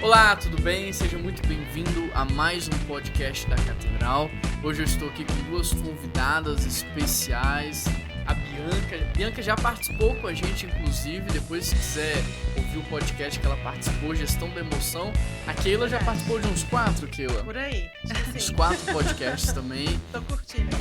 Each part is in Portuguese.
Olá, tudo bem? Seja muito bem-vindo a mais um podcast da Catedral. Hoje eu estou aqui com duas convidadas especiais. A Bianca já participou com a gente, inclusive. Depois, se quiser ouvir o podcast que ela participou, Gestão da Emoção. A Keila já participou de uns 4, Keila? Por aí. Uns 4 podcasts também. Tô curtindo.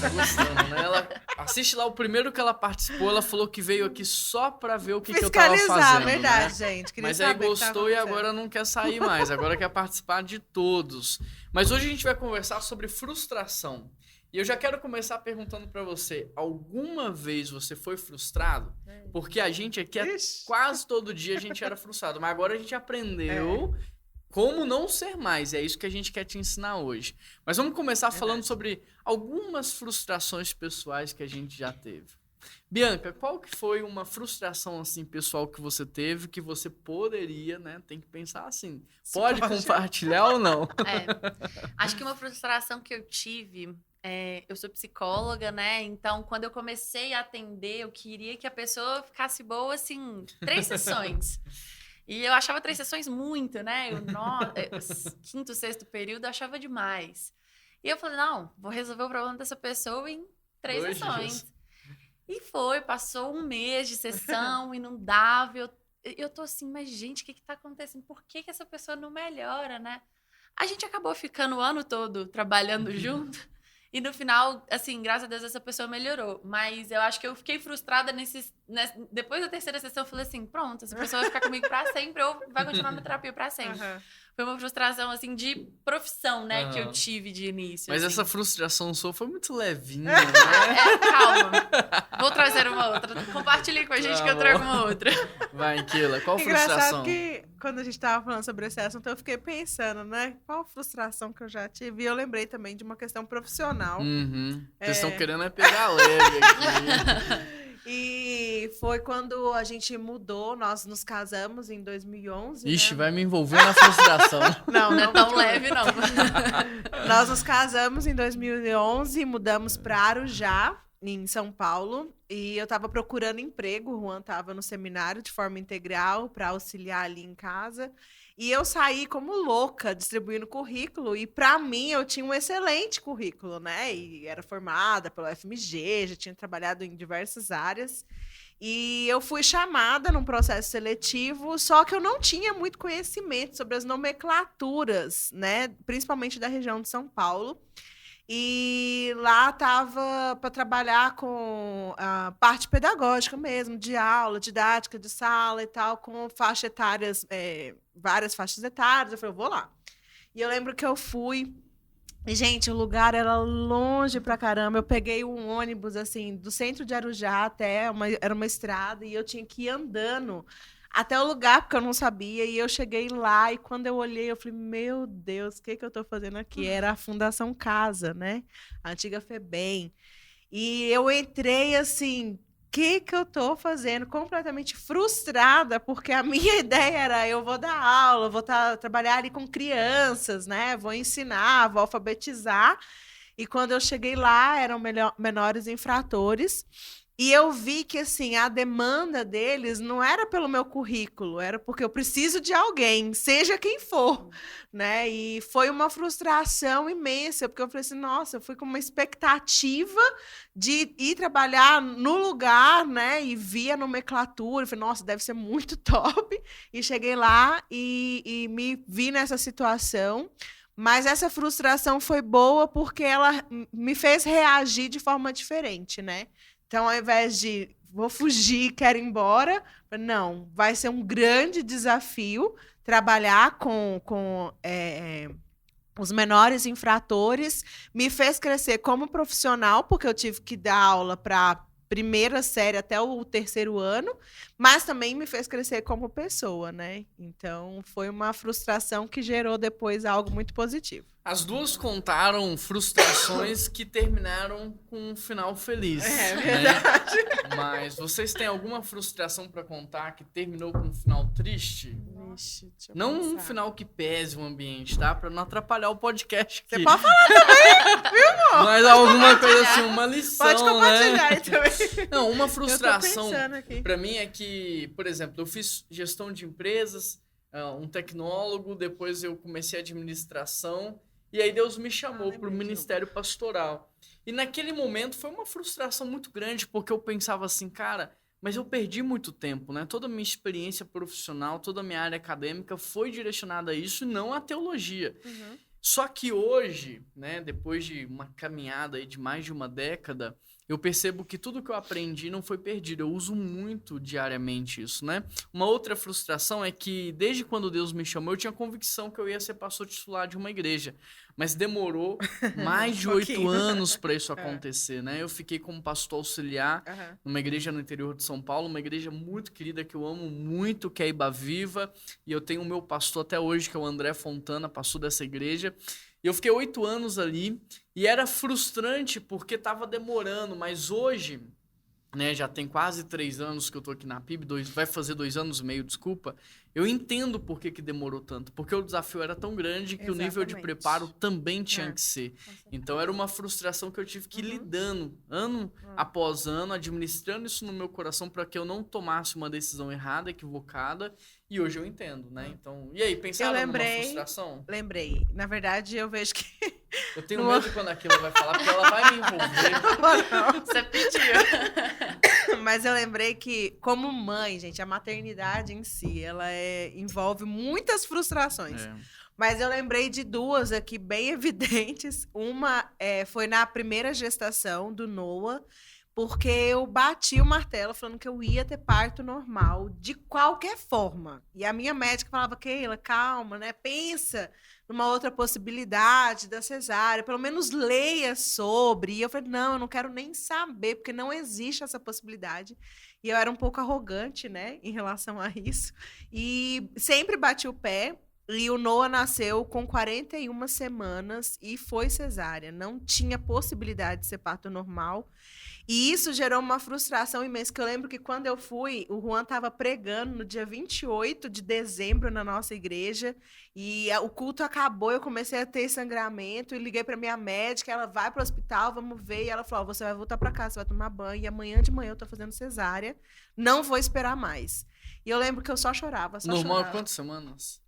Tá gostando, né? Ela assiste lá o primeiro que ela participou. Ela falou que veio aqui só pra ver o que eu tava fazendo. Verdade, né? gente. Queria Mas aí saber gostou e agora não quer sair mais. Agora quer participar de todos. Mas hoje a gente vai conversar sobre frustração. E eu já quero começar perguntando pra você, alguma vez você foi frustrado? Porque a gente aqui, quase todo dia a gente era frustrado, mas agora a gente aprendeu como não ser mais. É isso que a gente quer te ensinar hoje. Mas vamos começar falando sobre algumas frustrações pessoais que a gente já teve. Bianca, qual que foi uma frustração assim pessoal que você teve, que você poderia, né, tem que pensar assim, pode compartilhar ou não? Acho que uma frustração que eu tive, eu sou psicóloga, né, então quando eu comecei a atender, eu queria que a pessoa ficasse boa, assim, 3 sessões. E eu achava 3 sessões muito, né, quinto, sexto período eu achava demais. E eu falei, não, vou resolver o problema dessa pessoa em 3 sessões. E passou um mês de sessão e não dava. Eu tô assim, mas gente, o que tá acontecendo? Por que essa pessoa não melhora, né? A gente acabou ficando o ano todo trabalhando junto. E no final, assim, graças a Deus, essa pessoa melhorou. Mas eu acho que eu fiquei frustrada depois da 3ª sessão, eu falei assim, pronto, essa pessoa vai ficar comigo pra sempre ou vai continuar na terapia pra sempre. Foi uma frustração, assim, de profissão, né, que eu tive de início. Mas assim. essa frustração sua foi muito levinha, né? Calma. Vou trazer uma outra. Compartilhe com a gente que eu trago uma outra. Vai, Keila, qual Engraçado frustração? que quando a gente tava falando sobre esse assunto, eu fiquei pensando, né? Qual frustração que eu já tive? E eu lembrei também de uma questão profissional. Vocês estão querendo pegar leve aqui. E foi quando a gente mudou, nós nos casamos em 2011. Ixi, né? vai me envolver na frustração. Não é tão leve, não. Nós nos casamos em 2011, mudamos para Arujá, em São Paulo. E eu tava procurando emprego, o Juan tava no seminário de forma integral para auxiliar ali em casa. E eu saí como louca, distribuindo currículo. E para mim, eu tinha um excelente currículo, né? E era formada pelo FMG, já tinha trabalhado em diversas áreas. E eu fui chamada num processo seletivo, só que eu não tinha muito conhecimento sobre as nomenclaturas, né? Principalmente da região de São Paulo. E lá estava para trabalhar com a parte pedagógica mesmo, de aula, didática de sala e tal, com faixa etárias, várias faixas etárias. Eu falei, eu vou lá. E eu lembro que eu fui. E, gente, o lugar era longe pra caramba. Eu peguei um ônibus, assim, do centro de Arujá era uma estrada, e eu tinha que ir andando até o lugar, porque eu não sabia, e eu cheguei lá, e quando eu olhei, eu falei, meu Deus, o que eu tô fazendo aqui? Era a Fundação Casa, né? A antiga FEBEM. E eu entrei, assim, o que eu tô fazendo? Completamente frustrada, porque a minha ideia era, eu vou dar aula, vou trabalhar ali com crianças, né? Vou ensinar, vou alfabetizar. E quando eu cheguei lá, eram menores infratores. E eu vi que, assim, a demanda deles não era pelo meu currículo, era porque eu preciso de alguém, seja quem for, né? E foi uma frustração imensa, porque eu falei assim, nossa, eu fui com uma expectativa de ir trabalhar no lugar, né? E vi a nomenclatura, falei, nossa, deve ser muito top. E cheguei lá e me vi nessa situação. Mas essa frustração foi boa porque ela me fez reagir de forma diferente, né? Então, ao invés de vou fugir, quero ir embora, não, vai ser um grande desafio trabalhar com os menores infratores. Me fez crescer como profissional, porque eu tive que dar aula para primeira série até o 3º ano, mas também me fez crescer como pessoa, né? Então, foi uma frustração que gerou depois algo muito positivo. As duas contaram frustrações que terminaram com um final feliz. É verdade. Né? Mas vocês têm alguma frustração para contar que terminou com um final triste? Vixe, deixa eu não pensar. Um final que pese o ambiente, tá? Para não atrapalhar o podcast aqui. Você pode falar também, viu, amor? Mas alguma coisa assim, uma lição, pode compartilhar né? também. Não, uma frustração Eu tô pensando aqui. para mim é que, por exemplo, eu fiz gestão de empresas, um tecnólogo, depois eu comecei administração, e aí Deus me chamou para o ministério pastoral. E naquele momento foi uma frustração muito grande, porque eu pensava assim, cara, mas eu perdi muito tempo, né? Toda a minha experiência profissional, toda a minha área acadêmica foi direcionada a isso e não à teologia. Só que hoje, né, depois de uma caminhada aí de mais de uma década, eu percebo que tudo que eu aprendi não foi perdido. Eu uso muito diariamente isso, né? Uma outra frustração é que, desde quando Deus me chamou, eu tinha convicção que eu ia ser pastor titular de uma igreja. Mas demorou mais de 8 anos para isso acontecer, né? Eu fiquei como pastor auxiliar numa igreja no interior de São Paulo, uma igreja muito querida que eu amo muito, que é Iba Viva. E eu tenho o meu pastor até hoje, que é o André Fontana, pastor dessa igreja. E eu fiquei 8 anos ali e era frustrante porque estava demorando, mas hoje, né, já tem quase 3 anos que eu tô aqui na PIB, vai fazer 2 anos e meio, desculpa, eu entendo por que demorou tanto, porque o desafio era tão grande que o nível de preparo também tinha que ser. Então era uma frustração que eu tive que ir lidando, ano após ano, administrando isso no meu coração para que eu não tomasse uma decisão errada, equivocada, e hoje eu entendo, né? Então, e aí, pensaram numa frustração? Lembrei. Na verdade, eu vejo que... Eu tenho medo quando aquilo vai falar, porque ela vai me envolver. Você pediu. Mas eu lembrei que, como mãe, gente, a maternidade em si, ela envolve muitas frustrações. Mas eu lembrei de 2 aqui bem evidentes. Uma foi na primeira gestação do Noah, porque eu bati o martelo falando que eu ia ter parto normal, de qualquer forma. E a minha médica falava, Keila, calma, né? Pensa numa outra possibilidade da cesárea, pelo menos leia sobre. E eu falei, não, eu não quero nem saber, porque não existe essa possibilidade. E eu era um pouco arrogante, né, em relação a isso. E sempre bati o pé. E o Noah nasceu com 41 semanas e foi cesárea. Não tinha possibilidade de ser parto normal. E isso gerou uma frustração imensa, que eu lembro que quando eu fui, o Juan estava pregando no dia 28 de dezembro na nossa igreja, e o culto acabou, eu comecei a ter sangramento, e liguei para minha médica, ela vai para o hospital, vamos ver, e ela falou, você vai voltar para casa, você vai tomar banho, e amanhã de manhã eu tô fazendo cesárea, não vou esperar mais. E eu lembro que eu só chorava, Normal, quantas semanas?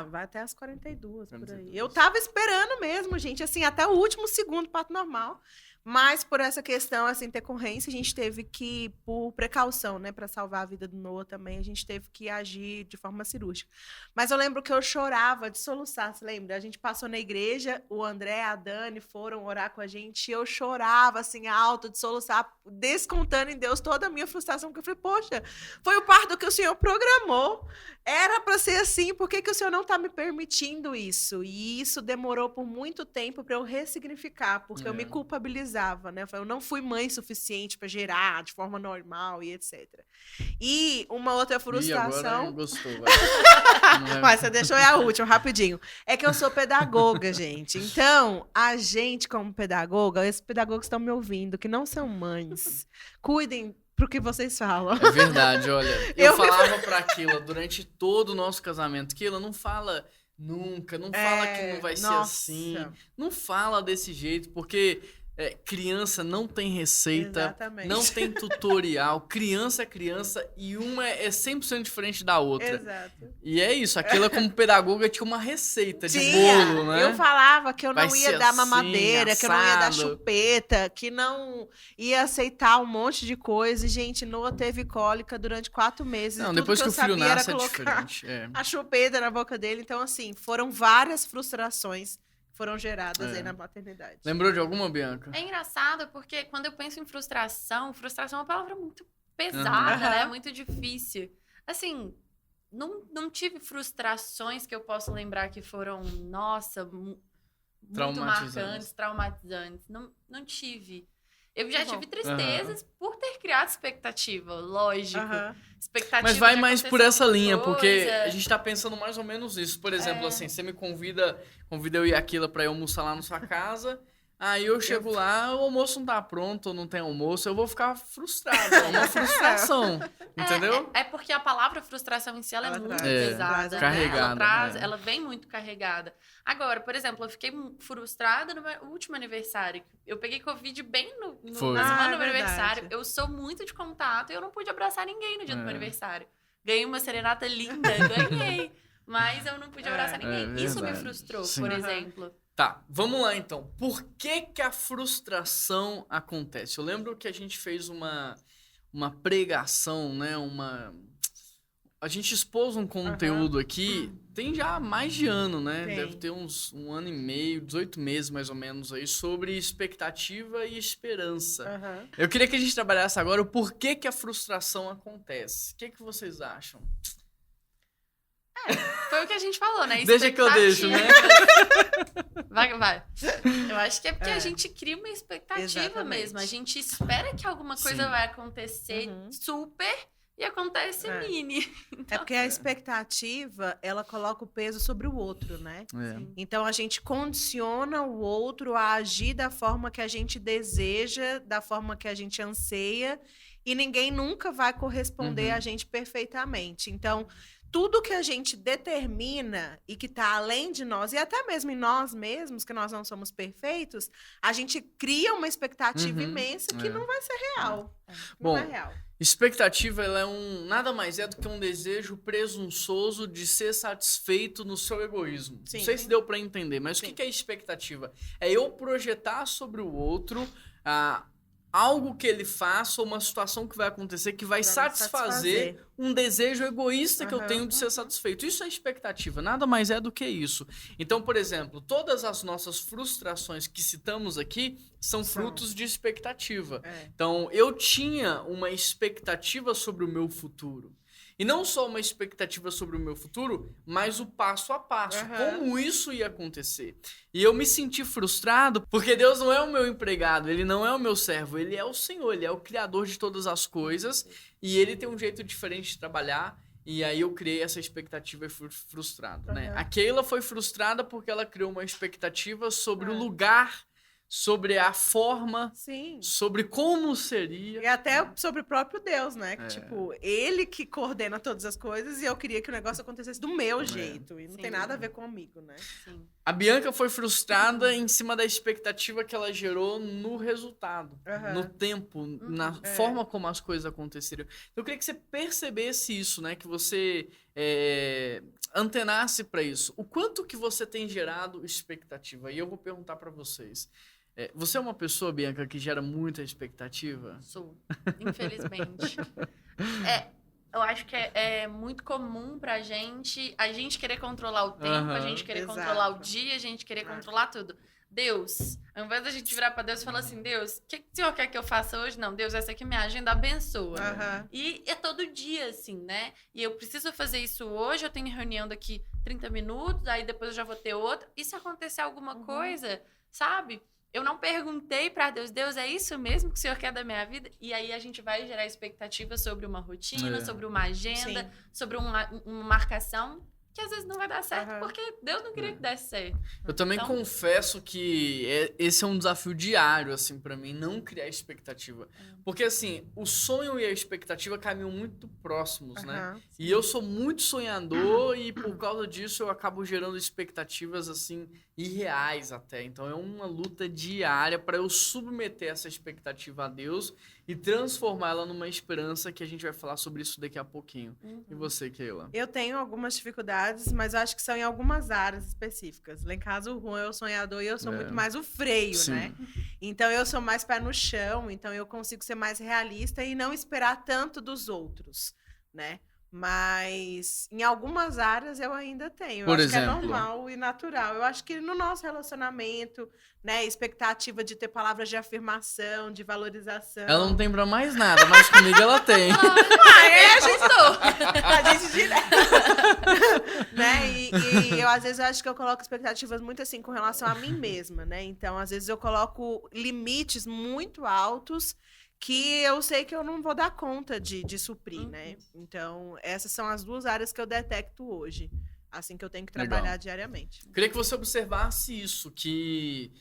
Vai até as 42, por aí. Eu tava esperando mesmo, gente, assim, até o último segundo parto normal. Mas por essa questão, assim, intercorrência, a gente teve que, por precaução, né, para salvar a vida do Noah também, a gente teve que agir de forma cirúrgica. Mas eu lembro que eu chorava de soluçar, você lembra? A gente passou na igreja, o André, a Dani foram orar com a gente, e eu chorava, assim, alto, de soluçar, descontando em Deus toda a minha frustração, porque eu falei, poxa, foi o parto que o Senhor programou, era para ser assim, por que o Senhor não está me permitindo isso? E isso demorou por muito tempo para eu ressignificar, porque eu me culpabilizava, né? Eu não fui mãe suficiente para gerar de forma normal e etc. E uma outra frustração... Agora gostou, vai. Mas você deixou a última, rapidinho. É que eu sou pedagoga, gente. Então, a gente como pedagoga, esses pedagogos estão me ouvindo, que não são mães, cuidem pro que vocês falam. É verdade, olha. Eu falava pra Keila durante todo o nosso casamento, Keila, não fala nunca, não fala que não vai ser assim. Não fala desse jeito, porque criança não tem receita, Exatamente. não tem tutorial, criança é criança e uma é 100% diferente da outra. Exato. E é isso, aquela como pedagoga tinha uma receita de bolo, né? Eu falava que eu não Vai ia ser dar assim, mamadeira, que eu não ia dar assado. chupeta, que não ia aceitar um monte de coisa. E, gente, Noah teve cólica durante 4 meses. Não, Tudo depois que eu o filho sabia era nasce é colocar diferente. a chupeta na boca dele. Então, assim, foram várias frustrações que foram geradas aí na maternidade. Lembrou de alguma, Bianca? É engraçado porque quando eu penso em frustração é uma palavra muito pesada, né? Muito difícil. Assim, não tive frustrações que eu posso lembrar que foram, nossa, muito marcantes, traumatizantes. Não tive. Eu já tive tristezas por ter criado expectativa, lógico. Expectativa. Mas vai de mais acontecer por essa alguma linha, coisa. porque a gente tá pensando mais ou menos isso. Por exemplo, assim, você me convida eu e a Keila pra ir almoçar lá na sua casa, aí eu chego lá, o almoço não tá pronto, ou não tem almoço, eu vou ficar frustrado. É uma frustração, entendeu? É porque a palavra frustração em si ela é muito traz. pesada. Carregada, Né? Ela vem muito carregada. Agora, por exemplo, eu fiquei frustrada no meu último aniversário. Eu peguei Covid bem na semana do meu aniversário. Eu sou muito de contato e eu não pude abraçar ninguém no dia do meu aniversário. Ganhei uma serenata linda, ganhei. mas eu não pude abraçar ninguém. Isso me verdade. frustrou, Sim. por exemplo. Tá, vamos lá então. Por que que a frustração acontece? Eu lembro que a gente fez uma pregação, né? A gente expôs um conteúdo aqui, tem já mais de ano, né? Tem. Deve ter um ano e meio, 18 meses mais ou menos aí, sobre expectativa e esperança. Aham. Eu queria que a gente trabalhasse agora o porquê que a frustração acontece. O que que vocês acham? Foi o que a gente falou, né? Deixa que eu deixo, né? Vai. Eu acho que é porque a gente cria uma expectativa Exatamente. mesmo. A gente espera que alguma coisa Sim. vai acontecer super e acontece mini. É porque a expectativa, ela coloca o peso sobre o outro, né? É. Então a gente condiciona o outro a agir da forma que a gente deseja, da forma que a gente anseia, e ninguém nunca vai corresponder Uhum. a gente perfeitamente. Então, tudo que a gente determina e que está além de nós, e até mesmo em nós mesmos, que nós não somos perfeitos, a gente cria uma expectativa Uhum. imensa que É. não vai ser real. Bom, Não é real. expectativa, ela é nada mais é do que um desejo presunçoso de ser satisfeito no seu egoísmo. Sim. Não sei se deu pra entender, mas o Sim. que que é expectativa? É eu projetar sobre o outro algo que ele faça ou uma situação que vai acontecer que vai Pra me satisfazer um desejo egoísta que eu Aham. tenho de ser satisfeito. Isso é expectativa, nada mais é do que isso. Então, por exemplo, todas as nossas frustrações que citamos aqui são São. frutos de expectativa. É. Então, eu tinha uma expectativa sobre o meu futuro. E não só uma expectativa sobre o meu futuro, mas o passo a passo, Aham. como isso ia acontecer. E eu me senti frustrado porque Deus não é o meu empregado, ele não é o meu servo, ele é o Senhor, ele é o criador de todas as coisas e ele tem um jeito diferente de trabalhar. E aí eu criei essa expectativa e fui frustrado, né? Aham. A Keila foi frustrada porque ela criou uma expectativa sobre o É. lugar, sobre a forma, Sim. sobre como seria. E até sobre o próprio Deus, né? Que, É. tipo, ele que coordena todas as coisas e eu queria que o negócio acontecesse do meu jeito. E não Sim. tem nada a ver comigo, né? Sim. A Bianca foi frustrada em cima da expectativa que ela gerou no resultado, Aham. no tempo, na É. forma como as coisas aconteceriam. Eu queria que você percebesse isso, né? Que você antenasse para isso. O quanto que você tem gerado expectativa? E eu vou perguntar para vocês. Você é uma pessoa, Bianca, que gera muita expectativa? Sou, infelizmente. Eu acho que é muito comum pra gente a gente querer controlar o tempo, a Aham. gente querer Exato. controlar o dia, a gente querer controlar tudo. Deus, ao invés da gente virar pra Deus e falar assim, Deus, o que o Senhor quer que eu faça hoje? Não, Deus, essa aqui é minha agenda, abençoa. Aham. E é todo dia, assim, né? E eu preciso fazer isso hoje, eu tenho reunião daqui 30 minutos, aí depois eu já vou ter outra. E se acontecer alguma coisa, sabe? Eu não perguntei pra Deus, Deus, é isso mesmo que o Senhor quer da minha vida? E aí a gente vai gerar expectativa sobre uma rotina, sobre uma agenda, Sim. sobre uma marcação, que às vezes não vai dar certo, Aham. porque Deus não queria que desse certo. Eu também Então- confesso que esse é um desafio diário, assim, para mim, não criar expectativa. Porque, assim, o sonho e a expectativa caminham muito próximos, né? Aham. E eu sou muito sonhador e por causa disso eu acabo gerando expectativas assim irreais até. Então é uma luta diária para eu submeter essa expectativa a Deus e transformá-la numa esperança, que a gente vai falar sobre isso daqui a pouquinho. E você, Keila? Eu tenho algumas dificuldades, mas eu acho que são em algumas áreas específicas. Lá em casa, o Juan é o sonhador e eu sou muito mais o freio, Sim. né? Então, eu sou mais pé no chão, então eu consigo ser mais realista e não esperar tanto dos outros, né? Mas em algumas áreas eu ainda tenho. Eu Por acho exemplo? que é normal e natural. Eu acho que no nosso relacionamento, né, expectativa de ter palavras de afirmação, de valorização. Ela não tem pra mais nada, mas comigo ela tem. é, Ajustou. a gente direto. Né? E eu, às vezes, eu acho que eu coloco expectativas muito assim com relação a mim mesma, né? Então, às vezes, eu coloco limites muito altos que eu sei que eu não vou dar conta de suprir, né? Então, essas são as duas áreas que eu detecto hoje. Assim que eu tenho que trabalhar Legal. diariamente. Queria que você observasse isso, que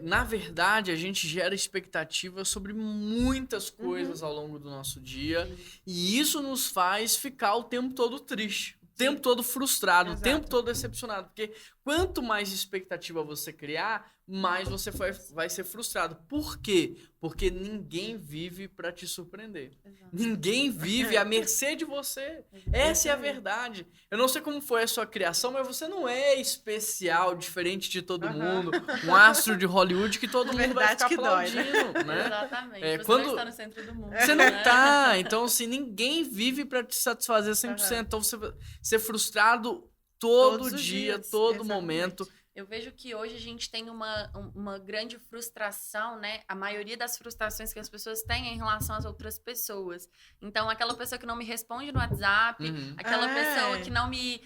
na verdade a gente gera expectativa sobre muitas coisas ao longo do nosso dia e isso nos faz ficar o tempo todo triste, o tempo todo frustrado, Exato. o tempo todo decepcionado, porque quanto mais expectativa você criar, mais você vai ser frustrado. Por quê? Porque ninguém vive para te surpreender. Exato. Ninguém vive à mercê de você. Essa é a verdade. Eu não sei como foi a sua criação, mas você não é especial, diferente de todo mundo. Um astro de Hollywood que todo mundo vai ficar aplaudindo, né? Exatamente. Você quando... não está no centro do mundo. Você não tá. Então, assim, ninguém vive para te satisfazer 100%. Então, você ser frustrado todo dia, todo momento. Eu vejo que hoje a gente tem uma grande frustração, né? A maioria das frustrações que as pessoas têm é em relação às outras pessoas. Então, aquela pessoa que não me responde no WhatsApp, aquela pessoa que não me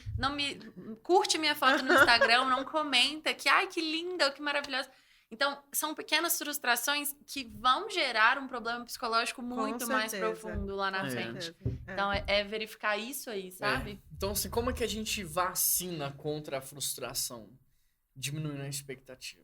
curte minha foto no Instagram, não comenta que, ai, que linda, que maravilhosa. Então, são pequenas frustrações que vão gerar um problema psicológico muito mais profundo lá na frente. Então, é verificar isso aí, sabe? Então, assim, como é que a gente vacina contra a frustração? Diminuindo a expectativa.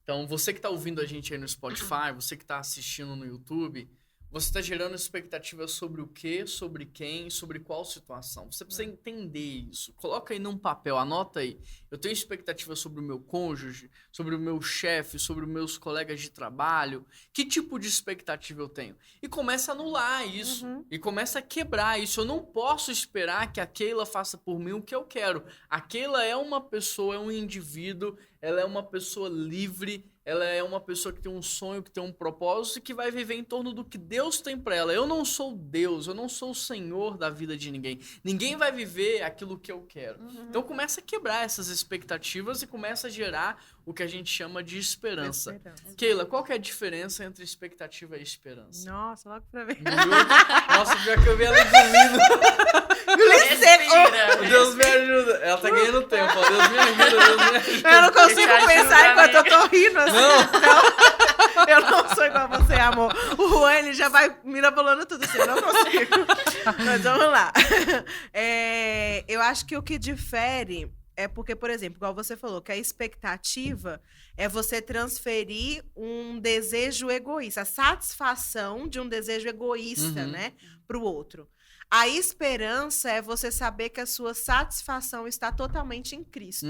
Então, você que está ouvindo a gente aí no Spotify, você que está assistindo no YouTube, você está gerando expectativa sobre o quê, sobre quem, sobre qual situação. Você precisa entender isso. Coloca aí num papel, anota aí. Eu tenho expectativa sobre o meu cônjuge, sobre o meu chefe, sobre os meus colegas de trabalho. Que tipo de expectativa eu tenho? E começa a anular isso. E começa a quebrar isso. Eu não posso esperar que a Keila faça por mim o que eu quero. A Keila é uma pessoa, é um indivíduo, ela é uma pessoa livre, ela é uma pessoa que tem um sonho, que tem um propósito e que vai viver em torno do que Deus tem pra ela. Eu não sou Deus, eu não sou o Senhor da vida de ninguém. Ninguém vai viver aquilo que eu quero. Então começa a quebrar essas expectativas e começa a gerar o que a gente chama de esperança. Keila, qual que é a diferença entre expectativa e esperança? Nossa, logo pra ver. Nossa, pior que eu vi ela engolindo. Deus me ajuda. Ela tá ganhando tempo, ó. Deus me ajuda, Deus me ajuda. Eu não consigo pensar enquanto eu tô rindo assim. Não. Eu não sou igual a você, amor. O Juan, ele já vai mirabolando tudo assim. Eu não consigo. Mas vamos lá. Eu acho que o que difere é porque, por exemplo, igual você falou, que a expectativa é você transferir um desejo egoísta, a satisfação de um desejo egoísta, né, pro outro. A esperança é você saber que a sua satisfação está totalmente em Cristo,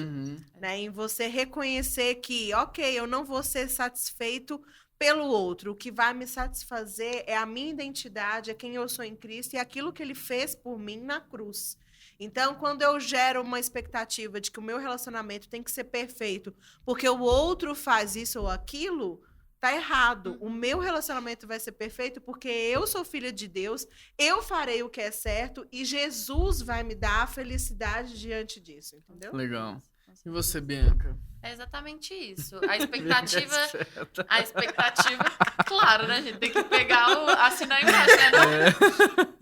né? Em você reconhecer que, ok, eu não vou ser satisfeito pelo outro. O que vai me satisfazer é a minha identidade, é quem eu sou em Cristo e aquilo que Ele fez por mim na cruz. Então, quando eu gero uma expectativa de que o meu relacionamento tem que ser perfeito porque o outro faz isso ou aquilo, tá errado. O meu relacionamento vai ser perfeito porque eu sou filha de Deus, eu farei o que é certo e Jesus vai me dar a felicidade diante disso, entendeu? Legal. E você, Bianca? É exatamente isso. A expectativa, claro, né, gente? Tem que pegar assinar embaixo, né?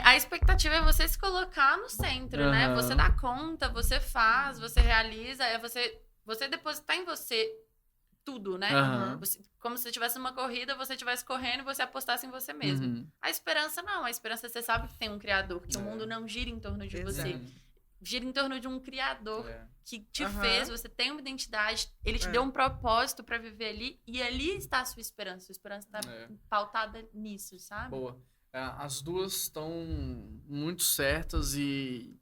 A expectativa é você se colocar no centro, né? Você dá conta, você faz, você realiza, você depositar em você tudo, né? Como se tivesse uma corrida, você estivesse correndo e você apostasse em você mesmo. A esperança não. A esperança, você sabe que tem um Criador, que o mundo não gira em torno de você. Gira em torno de um Criador que te fez, você tem uma identidade, ele te deu um propósito pra viver ali e ali está a sua esperança. Sua esperança tá pautada nisso, sabe? Boa. As duas estão muito certas e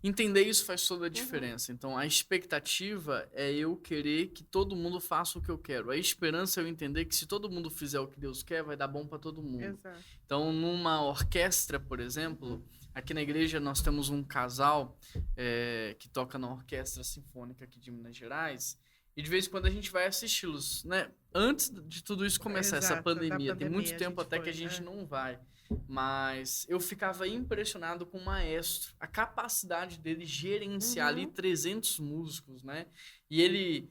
entender isso faz toda a diferença. Então, a expectativa é eu querer que todo mundo faça o que eu quero. A esperança é eu entender que se todo mundo fizer o que Deus quer, vai dar bom para todo mundo. Exato. Então, numa orquestra, por exemplo, aqui na igreja nós temos um casal que toca na Orquestra Sinfônica aqui de Minas Gerais. E de vez em quando a gente vai assisti-los, né? Antes de tudo isso começar, essa pandemia. Tem muito tempo até que a gente não vai. Mas eu ficava impressionado com o maestro, a capacidade dele gerenciar ali 300 músicos, né? E ele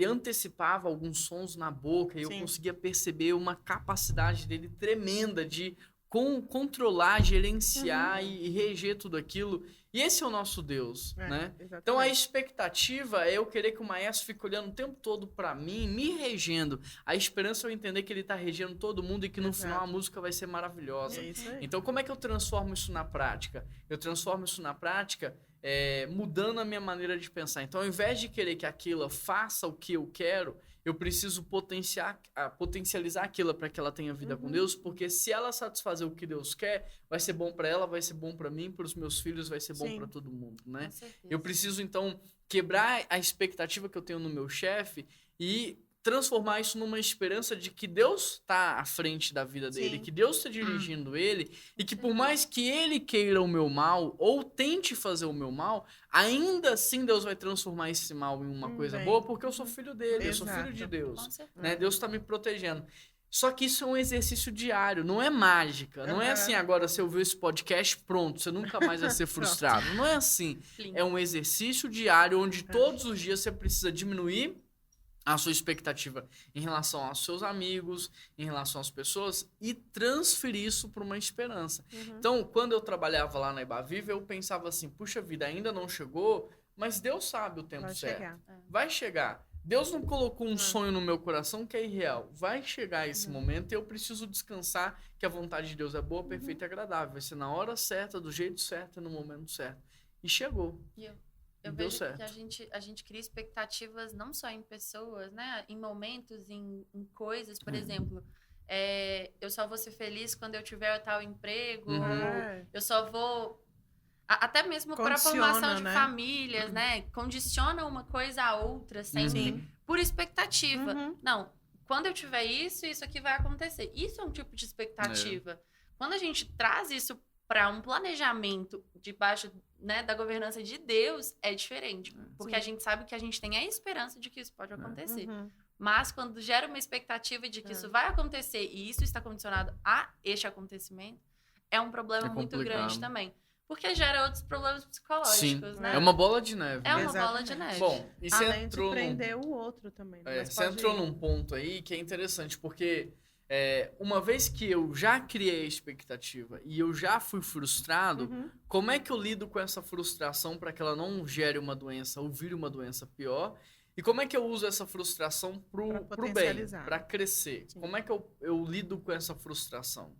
antecipava alguns sons na boca e eu conseguia perceber uma capacidade dele tremenda de controlar, gerenciar e reger tudo aquilo. E esse é o nosso Deus, né? Exatamente. Então a expectativa é eu querer que o maestro fique olhando o tempo todo pra mim, me regendo. A esperança é eu entender que ele tá regendo todo mundo e que no final a música vai ser maravilhosa. É isso aí. Então como é que eu transformo isso na prática? Eu transformo isso na prática mudando a minha maneira de pensar. Então, ao invés de querer que aquilo faça o que eu quero, eu preciso potencializar aquilo para que ela tenha vida com Deus, porque se ela satisfazer o que Deus quer, vai ser bom para ela, vai ser bom para mim, para os meus filhos, vai ser bom para todo mundo, né? Com certeza. Eu preciso, então, quebrar a expectativa que eu tenho no meu chefe e transformar isso numa esperança de que Deus está à frente da vida dele, Sim. que Deus está dirigindo ele, e que por mais que ele queira o meu mal, ou tente fazer o meu mal, ainda assim Deus vai transformar esse mal em uma coisa bem. boa, porque eu sou filho dele, eu sou filho Exato. de Deus. Com certeza. Né? Deus está me protegendo. Só que isso é um exercício diário, não é mágica. Não é assim, agora, se eu ver esse podcast, pronto, você nunca mais vai ser frustrado. Não é assim. É um exercício diário onde todos os dias você precisa diminuir a sua expectativa em relação aos seus amigos, em relação às pessoas e transferir isso para uma esperança. Então, quando eu trabalhava lá na Ibaviva, eu pensava assim, puxa vida, ainda não chegou, mas Deus sabe o tempo Vai certo. chegar. Vai chegar. Deus não colocou um sonho no meu coração que é irreal. Vai chegar esse momento e eu preciso descansar que a vontade de Deus é boa, perfeita e agradável. Vai ser na hora certa, do jeito certo e no momento certo. E chegou. Eu Deu vejo certo. que a gente cria expectativas não só em pessoas, né? Em momentos, em coisas. Por exemplo, eu só vou ser feliz quando eu tiver tal emprego. Ou eu só vou... Até mesmo para a formação de famílias, né? Condiciona uma coisa a outra sempre por expectativa. Não, quando eu tiver isso aqui vai acontecer. Isso é um tipo de expectativa. Quando a gente traz isso para um planejamento debaixo, né, da governança de Deus, é diferente. Porque a gente sabe que a gente tem a esperança de que isso pode acontecer. Mas quando gera uma expectativa de que isso vai acontecer e isso está condicionado a este acontecimento, é um problema muito grande também. Porque gera outros problemas psicológicos, né? É uma bola de neve. É uma bola de neve. Bom, e você Além entrou de prender o outro também. Né? você entrou num ponto aí que é interessante, porque uma vez que eu já criei a expectativa e eu já fui frustrado, como é que eu lido com essa frustração para que ela não gere uma doença ou vire uma doença pior? E como é que eu uso essa frustração pro bem, para crescer? Sim. Como é que eu lido com essa frustração?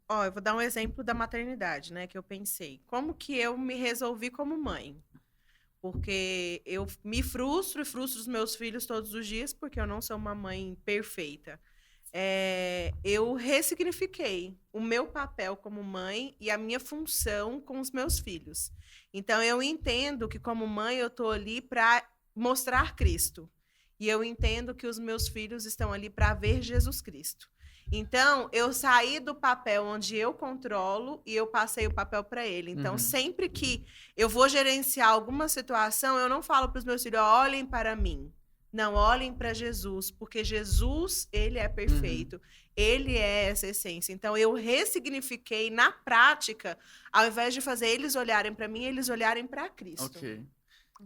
Eu vou dar um exemplo da maternidade, né, que eu pensei. Como que eu me resolvi como mãe? Porque eu me frustro e frustro os meus filhos todos os dias porque eu não sou uma mãe perfeita. Eu ressignifiquei o meu papel como mãe e a minha função com os meus filhos. Então, eu entendo que como mãe eu estou ali para mostrar Cristo. E eu entendo que os meus filhos estão ali para ver Jesus Cristo. Então, eu saí do papel onde eu controlo e eu passei o papel para ele. Então, sempre que eu vou gerenciar alguma situação, eu não falo para os meus filhos, olhem para mim. Não, olhem para Jesus, porque Jesus, ele é perfeito. Ele é essa essência. Então, eu ressignifiquei na prática, ao invés de fazer eles olharem para mim, eles olharem para Cristo. Ok.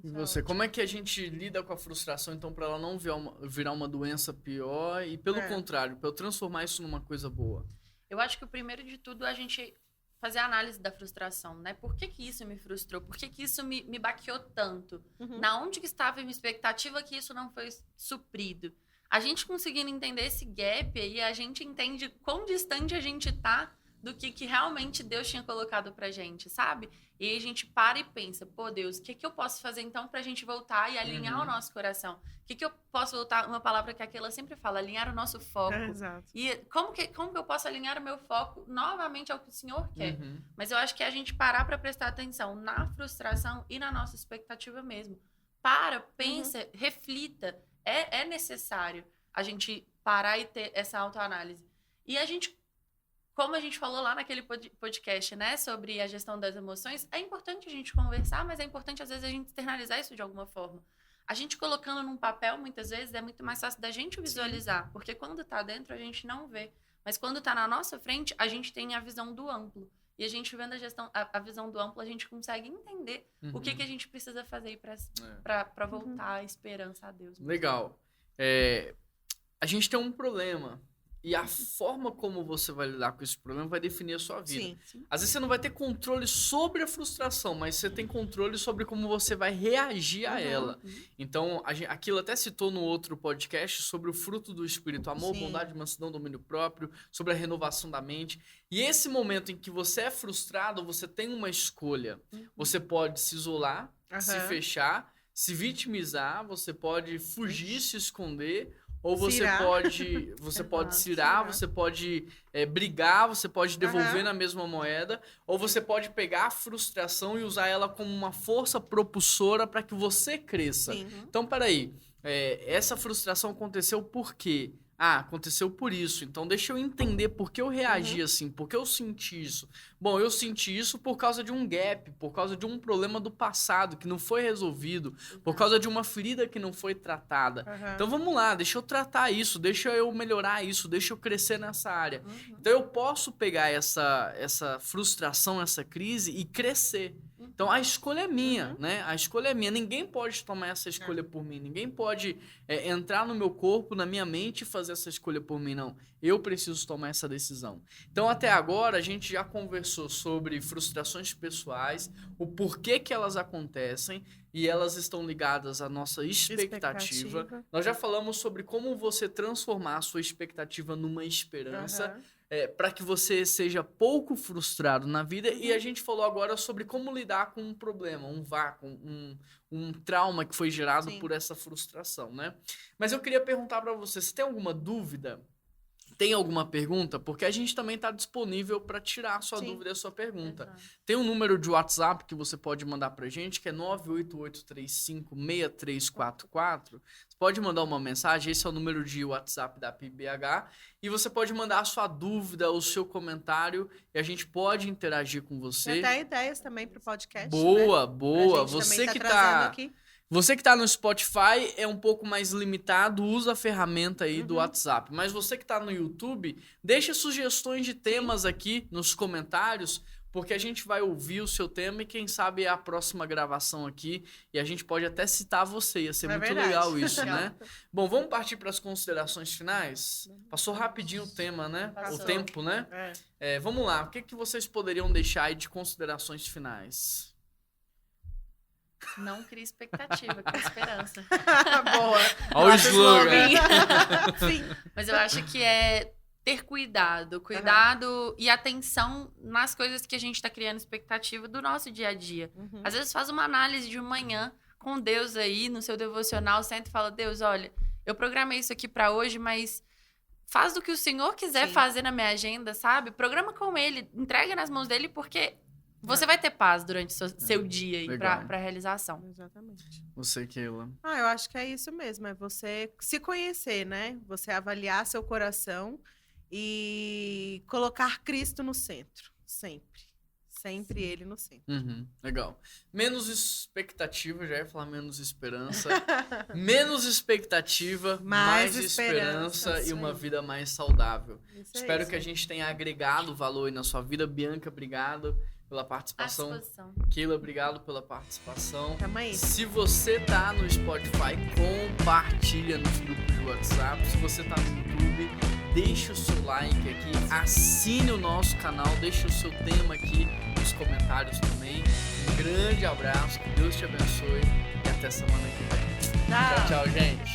E você, como é que a gente lida com a frustração, então, para ela não virar uma doença pior e, pelo contrário, para eu transformar isso numa coisa boa? Eu acho que o primeiro de tudo é a gente fazer a análise da frustração, né? Por que isso me frustrou? Por que isso me baqueou tanto? Na onde que estava a minha expectativa que isso não foi suprido? A gente conseguindo entender esse gap aí, a gente entende quão distante a gente tá do que realmente Deus tinha colocado pra gente, sabe? E aí a gente para e pensa, pô, Deus, o que eu posso fazer então pra gente voltar e alinhar o nosso coração? O que eu posso voltar, uma palavra que aquela sempre fala, alinhar o nosso foco. Exato. E como que eu posso alinhar o meu foco novamente ao que o Senhor quer? Mas eu acho que a gente parar pra prestar atenção na frustração e na nossa expectativa mesmo. Pensa, reflita. É necessário a gente parar e ter essa autoanálise. E a gente, como a gente falou lá naquele podcast, né, sobre a gestão das emoções, é importante a gente conversar, mas é importante, às vezes, a gente externalizar isso de alguma forma. A gente colocando num papel, muitas vezes, é muito mais fácil da gente visualizar, porque quando tá dentro, a gente não vê. Mas quando tá na nossa frente, a gente tem a visão do amplo. E a gente vendo a visão do amplo, a gente consegue entender o que a gente precisa fazer para voltar a esperança a Deus. Legal. A gente tem um problema E a forma como você vai lidar com esse problema vai definir a sua vida. Sim. Às vezes você não vai ter controle sobre a frustração, mas você tem controle sobre como você vai reagir a ela. Então, aquilo até citou no outro podcast sobre o fruto do Espírito. Amor, Sim. bondade, mansidão, domínio próprio, sobre a renovação da mente. E esse momento em que você é frustrado, você tem uma escolha. Você pode se isolar, se fechar, se vitimizar, você pode fugir, se esconder... Ou você pode cirar, você pode brigar, você pode devolver na mesma moeda, ou você pode pegar a frustração e usar ela como uma força propulsora para que você cresça. Sim. Então, peraí, essa frustração aconteceu por quê? Ah, aconteceu por isso. Então, deixa eu entender por que eu reagi assim, por que eu senti isso. Bom, eu senti isso por causa de um gap, por causa de um problema do passado que não foi resolvido, por causa de uma ferida que não foi tratada. Então, vamos lá, deixa eu tratar isso, deixa eu melhorar isso, deixa eu crescer nessa área. Então, eu posso pegar essa frustração, essa crise e crescer. Então, a escolha é minha, né? A escolha é minha. Ninguém pode tomar essa escolha por mim. Ninguém pode entrar no meu corpo, na minha mente e fazer essa escolha por mim, não. Eu preciso tomar essa decisão. Então, até agora, a gente já conversou sobre frustrações pessoais, o porquê que elas acontecem e elas estão ligadas à nossa expectativa. Nós já falamos sobre como você transformar a sua expectativa numa esperança. Para que você seja pouco frustrado na vida. E a gente falou agora sobre como lidar com um problema, um vácuo, um trauma que foi gerado por essa frustração, né? Mas eu queria perguntar para você, tem alguma dúvida? Tem alguma pergunta? Porque a gente também está disponível para tirar a sua dúvida e a sua pergunta. Tem um número de WhatsApp que você pode mandar para a gente, que é 988356344. Você pode mandar uma mensagem, esse é o número de WhatsApp da PIBBH, e você pode mandar a sua dúvida, o seu comentário, e a gente pode interagir com você. Tem até ideias também para o podcast. Boa, né? boa. Você que tá... Você que está no Spotify é um pouco mais limitado, usa a ferramenta aí do WhatsApp. Mas você que está no YouTube, deixa sugestões de temas aqui nos comentários, porque a gente vai ouvir o seu tema e quem sabe é a próxima gravação aqui e a gente pode até citar você. Ia ser muito legal isso, né? Bom, vamos partir para as considerações finais? Passou rapidinho o tema, né? O tempo, né? Vamos lá. O que vocês poderiam deixar aí de considerações finais? Não crie expectativa, crie esperança. Boa. Olha o slogan. Sim. Mas eu acho que é ter cuidado e atenção nas coisas que a gente está criando expectativa do nosso dia a dia. Às vezes faz uma análise de manhã com Deus aí, no seu devocional, senta e fala, Deus, olha, eu programei isso aqui para hoje, mas faz do que o Senhor quiser fazer na minha agenda, sabe? Programa com Ele, entrega nas mãos dele, porque... Você vai ter paz durante seu dia aí pra realização. Exatamente. Você, Keila. Eu acho que é isso mesmo. É você se conhecer, né? Você avaliar seu coração e colocar Cristo no centro. Sempre. Sempre Ele no centro. Legal. Menos expectativa, já ia falar menos esperança. Menos expectativa, mais esperança e uma vida mais saudável. Espero que a gente tenha agregado valor aí na sua vida. Bianca, obrigado pela participação. Keila, obrigado pela participação. Se você tá no Spotify, compartilha nos grupos de WhatsApp. Se você tá no YouTube, deixa o seu like aqui, assine o nosso canal, deixa o seu tema aqui nos comentários também. Um grande abraço, que Deus te abençoe e até semana que vem. Tchau, tchau, gente.